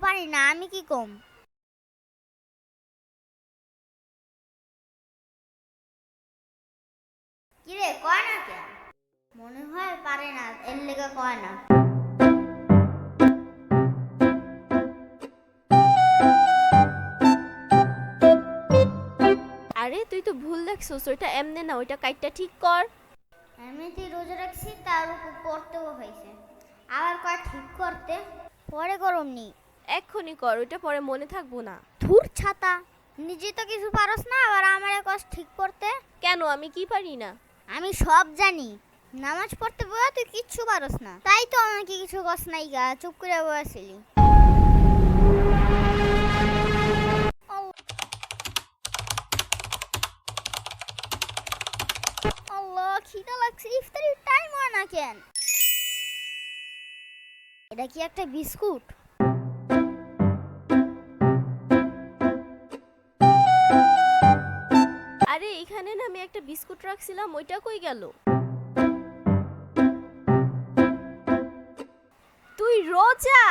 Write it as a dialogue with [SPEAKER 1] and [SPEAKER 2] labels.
[SPEAKER 1] পারি না, আমি কি কম? কিরে কয় না কেন? মনে হয় পারে না, এর লেগে কয় না।
[SPEAKER 2] আরে তুই তো ভুল দেখছস, ওইটা এমনে না, ওইটা কাইটটা ঠিক কর।
[SPEAKER 1] এমনিতেই রোজা রাখছি, তার উপর পড়তেও হয়েছে। আবার কয় ঠিক করতে, পরে করমনি।
[SPEAKER 2] এক্ষুনি কর, ওইটা পরে মনে থাকবো না।
[SPEAKER 1] ধুর ছাতা, নিজে তো কিছু পারস না, আবার আমার কষ্ট ঠিক করতে।
[SPEAKER 2] কেন, আমি কি পারি না?
[SPEAKER 1] আমি সব জানি। নামাজ পড়তে বলা তুই কিচ্ছু পারস না, তাই তো আমাকে কিছু কস নাই গা, চুপ করে বসেছিলি। আল্লাহ, খিদা লাগছে, ইফতারির টাইম হয় না কেন? এটা কি একটা বিস্কুট?
[SPEAKER 2] আরে এখানে না আমি একটা বিস্কুট রাখছিলাম, ওইটা কই গেল? তুই রোজা?